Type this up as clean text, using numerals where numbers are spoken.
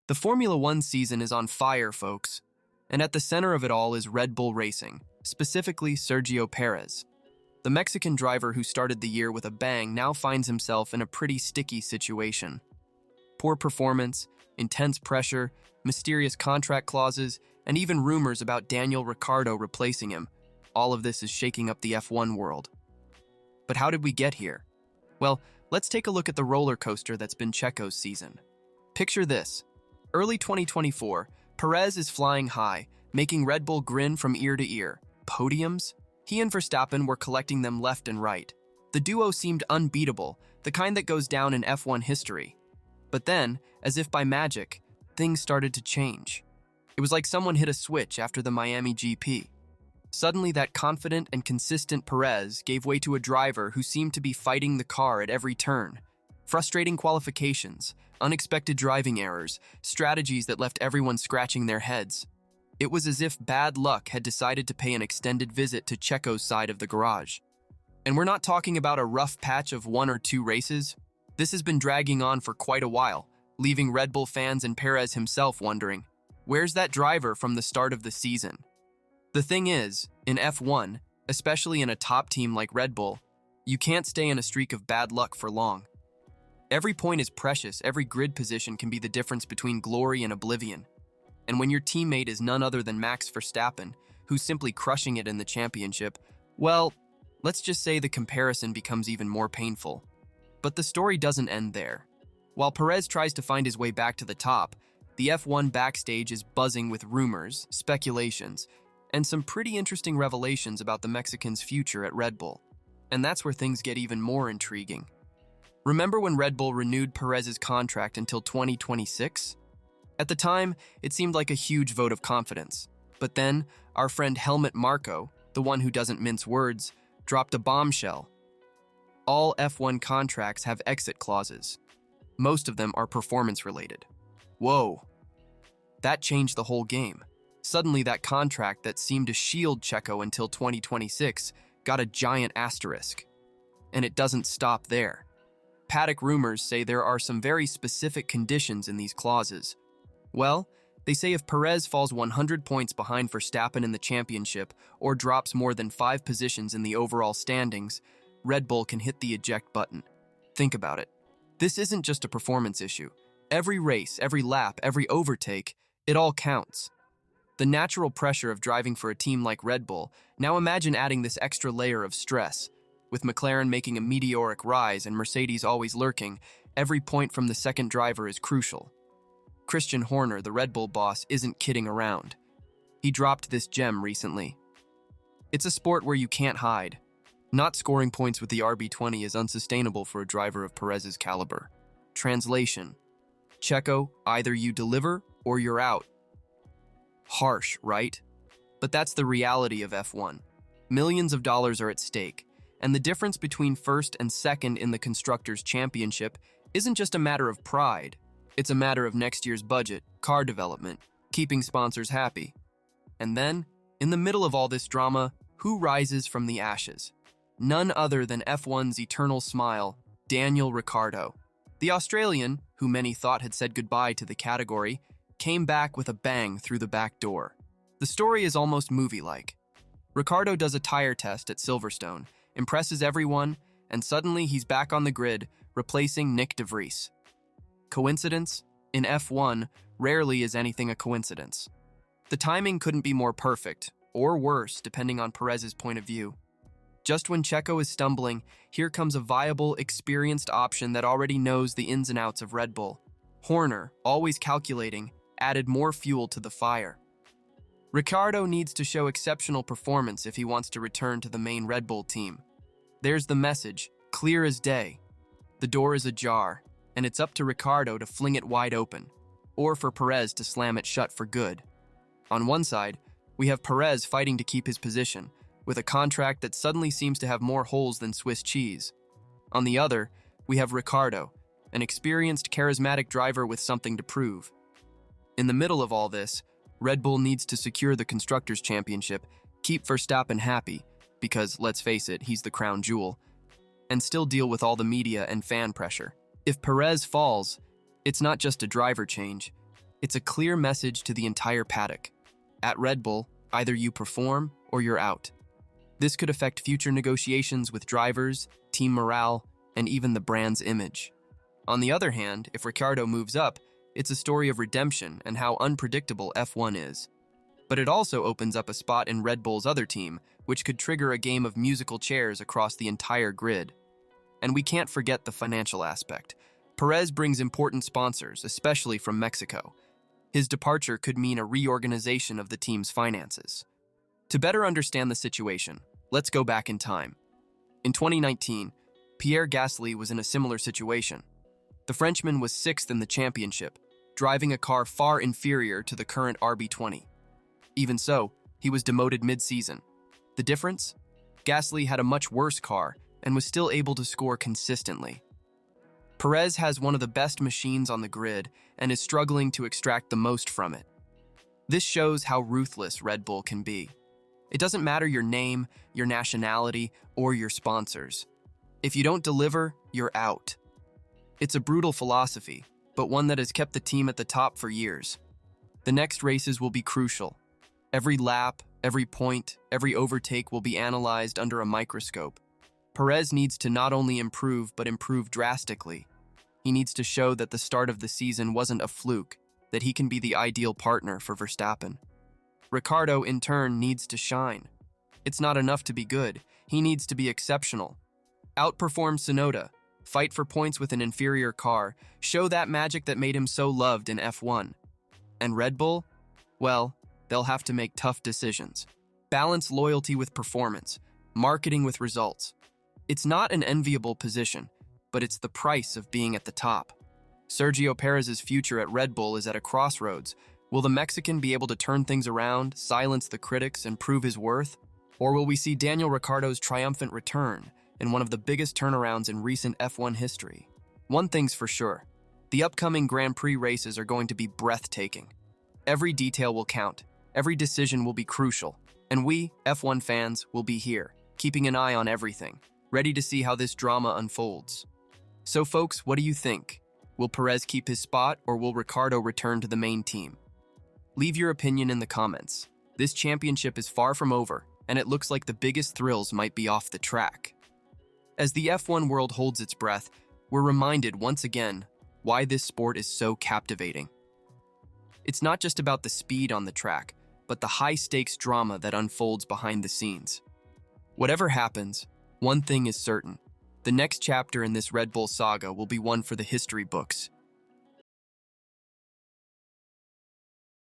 The Formula One season is on fire, folks. And at the center of it all is Red Bull Racing, specifically Sergio Perez. The Mexican driver who started the year with a bang now finds himself in a pretty sticky situation. Poor performance, intense pressure, mysterious contract clauses, and even rumors about Daniel Ricciardo replacing him. All of this is shaking up the F1 world. But how did we get here? Well, let's take a look at the roller coaster that's been Checo's season. Picture this. Early 2024, Perez is flying high, making Red Bull grin from ear to ear. Podiums? He and Verstappen were collecting them left and right. The duo seemed unbeatable, the kind that goes down in F1 history. But then, as if by magic, things started to change. It was like someone hit a switch after the Miami GP. Suddenly, that confident and consistent Perez gave way to a driver who seemed to be fighting the car at every turn. Frustrating qualifications, unexpected driving errors, strategies that left everyone scratching their heads. It was as if bad luck had decided to pay an extended visit to Checo's side of the garage. And we're not talking about a rough patch of 1 or 2 races. This has been dragging on for quite a while, leaving Red Bull fans and Perez himself wondering, where's that driver from the start of the season? The thing is, in F1, especially in a top team like Red Bull, you can't stay in a streak of bad luck for long. Every point is precious, every grid position can be the difference between glory and oblivion. And when your teammate is none other than Max Verstappen, who's simply crushing it in the championship, well, let's just say the comparison becomes even more painful. But the story doesn't end there. While Perez tries to find his way back to the top, the F1 backstage is buzzing with rumors, speculations, and some pretty interesting revelations about the Mexican's future at Red Bull. And that's where things get even more intriguing. Remember when Red Bull renewed Perez's contract until 2026? At the time, it seemed like a huge vote of confidence. But then, our friend Helmut Marko, the one who doesn't mince words, dropped a bombshell. All F1 contracts have exit clauses. Most of them are performance-related. Whoa. That changed the whole game. Suddenly, that contract that seemed to shield Checo until 2026 got a giant asterisk. And it doesn't stop there. Paddock rumors say there are some very specific conditions in these clauses. Well, they say if Perez falls 100 points behind Verstappen in the championship or drops more than 5 positions in the overall standings, Red Bull can hit the eject button. Think about it. This isn't just a performance issue. Every race, every lap, every overtake, it all counts. The natural pressure of driving for a team like Red Bull, now imagine adding this extra layer of stress. With McLaren making a meteoric rise and Mercedes always lurking, every point from the second driver is crucial. Christian Horner, the Red Bull boss, isn't kidding around. He dropped this gem recently. It's a sport where you can't hide. Not scoring points with the RB20 is unsustainable for a driver of Perez's caliber. Translation: Checo, either you deliver or you're out. Harsh, right? But that's the reality of F1. Millions of dollars are at stake. And the difference between first and second in the Constructors' Championship isn't just a matter of pride. It's a matter of next year's budget, car development, keeping sponsors happy. And then, in the middle of all this drama, who rises from the ashes? None other than F1's eternal smile, Daniel Ricciardo. The Australian, who many thought had said goodbye to the category, came back with a bang through the back door. The story is almost movie-like. Ricciardo does a tire test at Silverstone, impresses everyone, and suddenly he's back on the grid, replacing Nick de Vries. Coincidence? In F1, rarely is anything a coincidence. The timing couldn't be more perfect, or worse, depending on Perez's point of view. Just when Checo is stumbling, here comes a viable, experienced option that already knows the ins and outs of Red Bull. Horner, always calculating, added more fuel to the fire. Ricciardo needs to show exceptional performance if he wants to return to the main Red Bull team. There's the message, clear as day. The door is ajar, and it's up to Ricciardo to fling it wide open, or for Perez to slam it shut for good. On one side, we have Perez fighting to keep his position, with a contract that suddenly seems to have more holes than Swiss cheese. On the other, we have Ricciardo, an experienced, charismatic driver with something to prove. In the middle of all this, Red Bull needs to secure the Constructors' Championship, keep Verstappen happy, because, let's face it, he's the crown jewel, and still deal with all the media and fan pressure. If Perez falls, it's not just a driver change, It's a clear message to the entire paddock. At Red Bull, either you perform or you're out. This could affect future negotiations with drivers, team morale, and even the brand's image. On the other hand, if Ricciardo moves up, it's a story of redemption and how unpredictable F1 is. But it also opens up a spot in Red Bull's other team, which could trigger a game of musical chairs across the entire grid. And we can't forget the financial aspect. Perez brings important sponsors, especially from Mexico. His departure could mean a reorganization of the team's finances. To better understand the situation, let's go back in time. In 2019, Pierre Gasly was in a similar situation. The Frenchman was sixth in the championship, driving a car far inferior to the current RB20. Even so, he was demoted mid-season. The difference? Gasly had a much worse car and was still able to score consistently. Perez has one of the best machines on the grid and is struggling to extract the most from it. This shows how ruthless Red Bull can be. It doesn't matter your name, your nationality, or your sponsors. If you don't deliver, you're out. It's a brutal philosophy, but one that has kept the team at the top for years. The next races will be crucial. Every lap, every point, every overtake will be analyzed under a microscope. Perez needs to not only improve, but improve drastically. He needs to show that the start of the season wasn't a fluke, that he can be the ideal partner for Verstappen. Ricciardo, in turn, needs to shine. It's not enough to be good. He needs to be exceptional. Outperform Tsunoda, fight for points with an inferior car, show that magic that made him so loved in F1. And Red Bull? Well, they'll have to make tough decisions. Balance loyalty with performance, marketing with results. It's not an enviable position, but it's the price of being at the top. Sergio Perez's future at Red Bull is at a crossroads. Will the Mexican be able to turn things around, silence the critics, and prove his worth? Or will we see Daniel Ricciardo's triumphant return in one of the biggest turnarounds in recent F1 history? One thing's for sure, the upcoming Grand Prix races are going to be breathtaking. Every detail will count, every decision will be crucial, and we, F1 fans, will be here, keeping an eye on everything, ready to see how this drama unfolds. So folks, what do you think? Will Perez keep his spot, or will Ricciardo return to the main team? Leave your opinion in the comments. This championship is far from over, and it looks like the biggest thrills might be off the track. As the F1 world holds its breath, we're reminded once again why this sport is so captivating. It's not just about the speed on the track, but the high-stakes drama that unfolds behind the scenes. Whatever happens, one thing is certain. The next chapter in this Red Bull saga will be one for the history books.